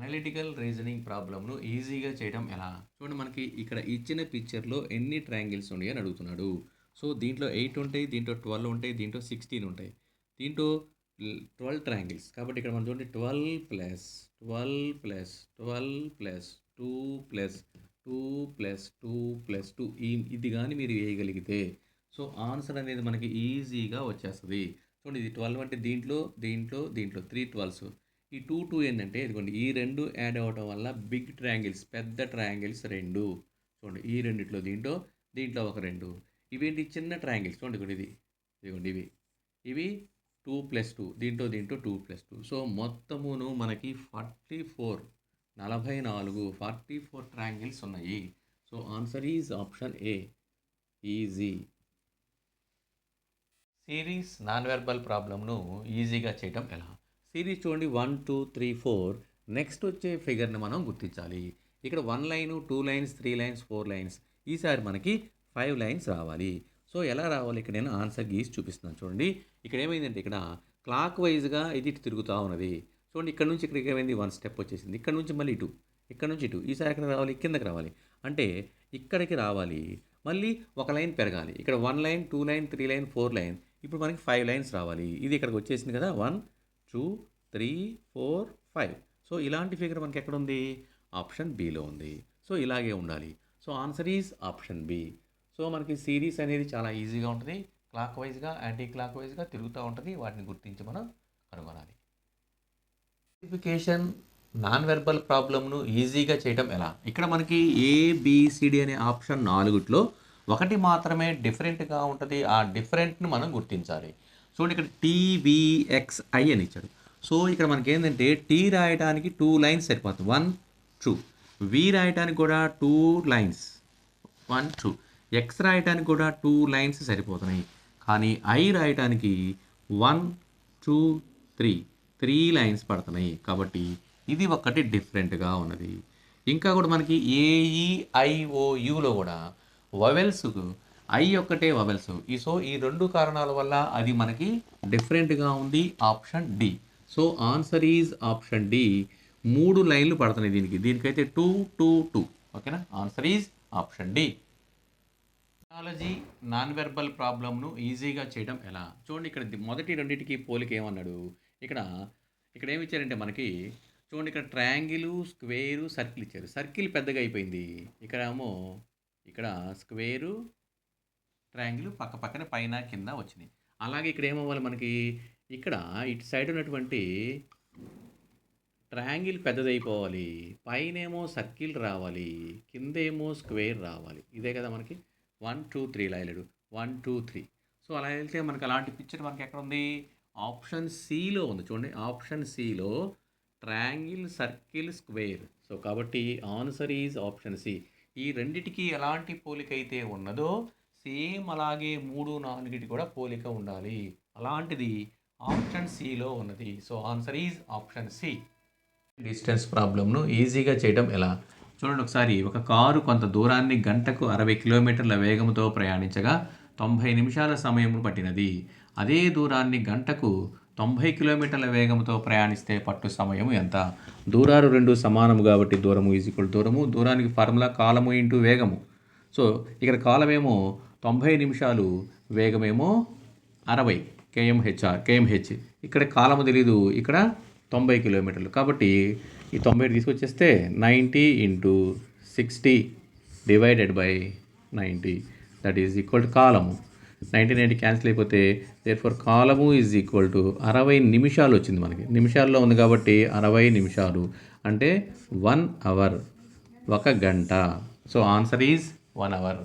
Analytical reasoning ప్రాబ్లమ్ను ఈజీగా చేయడం ఎలా? చూడండి మనకి ఇక్కడ ఇచ్చిన పిక్చర్‌లో ఎన్ని ట్రయాంగిల్స్ ఉన్నాయని అని అడుగుతున్నాడు. సో, దీంట్లో 8 ఉంటాయి, దీంట్లో 12 ఉంటాయి, దీంట్లో 16 ఉంటాయి. దీంట్లో 12 ట్రయాంగిల్స్. కాబట్టి ఇక్కడ మనం చూడండి 12 plus 12 plus 12 plus 2 plus 2 plus 2 plus 2 ఇది గాని మీరు వేయగలిగితే సో, ఆన్సర్ అనేది మనకి ఈజీగా వచ్చేస్తది. చూడండి ఇది 12 అంటే దీంట్లో 3 12స్. ఈ 2, 2 ఏందంటే ఇదిగోండి ఈ 2 యాడ్ అవ్వటం వల్ల బిగ్ ట్రయాంగిల్స్ పెద్ద ట్రయాంగిల్స్ 2. చూడండి ఈ రెండిట్లో దీంట్లో ఒక 2. ఇవేంటి చిన్న ట్రయాంగిల్స్ చూడండి ఇదిగోండి ఇవి 2 ప్లస్ 2 దీంట్లో 2 ప్లస్ 2. సో, మొత్తమును మనకి 44 ట్రయాంగిల్స్ ఉన్నాయి. So, answer is option A easy. Series non verbal ప్రాబ్లమ్ను ఈజీగా చేయటం ఎలా? సిరీస్ చూడండి 1 2 3 4 నెక్స్ట్ వచ్చే ఫిగర్ని మనం గుర్తించాలి. ఇక్కడ 1 లైన్ 2 లైన్స్ 3 లైన్స్ 4 లైన్స్ ఈసారి మనకి 5 లైన్స్ రావాలి. సో, ఎలా రావాలి ఇక్కడ నేను ఆన్సర్ గీసి చూపిస్తున్నాను చూడండి. ఇక్కడ ఏమైందంటే ఇక్కడ క్లాక్ వైజ్గా ఇది ఇటు తిరుగుతూ ఉన్నది. చూడండి ఇక్కడ నుంచి ఇక్కడికి ఏమైంది 1 స్టెప్ వచ్చేసింది. ఇక్కడ నుంచి మళ్ళీ ఇటు ఇక్కడ నుంచి ఇటు ఈసారి ఎక్కడ రావాలి కిందకి రావాలి. అంటే ఇక్కడికి రావాలి మళ్ళీ ఒక లైన్ పెరగాలి. ఇక్కడ 1 లైన్ 2 లైన్ 3 లైన్ 4 లైన్ ఇప్పుడు మనకి 5 లైన్స్ రావాలి. ఇది ఇక్కడికి వచ్చేసింది కదా 1 2 3 4 5. సో, ఇలాంటి ఫిగర్ మనకి ఎక్కడ ఉంది ఆప్షన్ బిలో ఉంది. సో, ఇలాగే ఉండాలి. So, answer is option B. So, మనకి సిరీస్ అనేది చాలా ఈజీగా ఉంటుంది. క్లాక్ వైజ్గా యాంటీ క్లాక్ వైజ్గా తిరుగుతూ ఉంటుంది. వాటిని గుర్తించి మనం కనుగొనాలి. ఐడెంటిఫికేషన్ నాన్ వెర్బల్ ప్రాబ్లమ్ను ఈజీగా చేయటం ఎలా? ఇక్కడ మనకి ఏబిసిడి అనే ఆప్షన్ 4లో ఒకటి మాత్రమే డిఫరెంట్గా ఉంటుంది. ఆ డిఫరెంట్ని మనం గుర్తించాలి. చూడండి ఇక్కడ టీవీఎక్స్ఐ అని ఇచ్చాడు. సో, ఇక్కడ మనకి ఏంటంటే టీ రాయడానికి 2 లైన్స్ సరిపోతుంది 1 2. వి రాయడానికి కూడా 2 లైన్స్ 1 2. ఎక్స్ రాయడానికి కూడా 2 లైన్స్ సరిపోతున్నాయి. కానీ ఐ రాయడానికి 1 2 3 లైన్స్ పడుతున్నాయి. కాబట్టి ఇది ఒకటి డిఫరెంట్గా ఉన్నది. ఇంకా కూడా మనకి ఏఈఐఓయులో కూడా వవెల్స్ ఐ ఒక్కటే వవెల్స్. సో, ఈ 2 కారణాల వల్ల అది మనకి డిఫరెంట్గా ఉంది option D. So, answer is option D. 3 లైన్లు పడుతున్నాయి దీనికైతే 2 2 2. ఓకేనా? Answer is option D. Technology non verbal ప్రాబ్లమ్ను ఈజీగా చేయడం ఎలా? చూడండి ఇక్కడ మొదటి రెండింటికి పోలిక ఏమన్నాడు. ఇక్కడ ఏమి ఇచ్చారంటే మనకి చూడండి ఇక్కడ ట్రయాంగిల్ స్క్వేరు సర్కిల్ ఇచ్చారు. సర్కిల్ పెద్దగా అయిపోయింది. ఇక్కడ స్క్వేరు ట్రయాంగిల్ పక్కన పైన కింద వచ్చినాయి. అలాగే ఇక్కడ ఏమవ్వాలి మనకి ఇక్కడ ఇటు సైడ్ ఉన్నటువంటి ట్రయాంగిల్ పెద్దదైపోవాలి. పైనేమో సర్కిల్ రావాలి, కిందేమో స్క్వేర్ రావాలి. ఇదే కదా మనకి 1 2 3 లాయలేడు 1 2 3. సో, అలా వెళ్తే మనకి అలాంటి పిక్చర్ మనకి ఎక్కడ ఉంది ఆప్షన్ సిలో ఉంది. చూడండి ఆప్షన్ సిలో ట్రయాంగిల్ సర్కిల్ స్క్వేర్. సో, కాబట్టి ఆన్సర్ ఈజ్ ఆప్షన్ సి. ఈ రెండిటికి ఎలాంటి పోలిక అయితే ఉన్నదో సేమ్ అలాగే 3 4 కూడా పోలిక ఉండాలి. అలాంటిది ఆప్షన్ సిలో ఉన్నది. So, answer is option C. Distance ప్రాబ్లమ్ను ఈజీగా చేయడం ఎలా? చూడండి ఒకసారి ఒక కారు కొంత దూరాన్ని గంటకు 60 కిలోమీటర్ల వేగంతో ప్రయాణించగా 90 నిమిషాల సమయం పట్టినది. అదే దూరాన్ని గంటకు 90 కిలోమీటర్ల వేగంతో ప్రయాణిస్తే పట్టు సమయం ఎంత? దూరాలు 2 సమానము కాబట్టి దూరము ఈజ్ ఈక్వల్ దూరము. దూరానికి ఫార్ములా కాలము ఇంటూ వేగము. సో, ఇక్కడ కాలమేమో 90 నిమిషాలు, వేగమేమో 60 కేఎంహెచ్. ఇక్కడ కాలము తెలీదు, ఇక్కడ 90 కిలోమీటర్లు. కాబట్టి ఈ 90 తీసుకొచ్చేస్తే 90 × 60 divided by 90 that is equal to కాలము. 90 క్యాన్సిల్ అయిపోతే దేర్ఫోర్ కాలము ఈజ్ ఈక్వల్ టు 60 నిమిషాలు వచ్చింది మనకి. నిమిషాల్లో ఉంది కాబట్టి 60 నిమిషాలు అంటే 1 అవర్, 1 గంట. So, answer is 1 hour.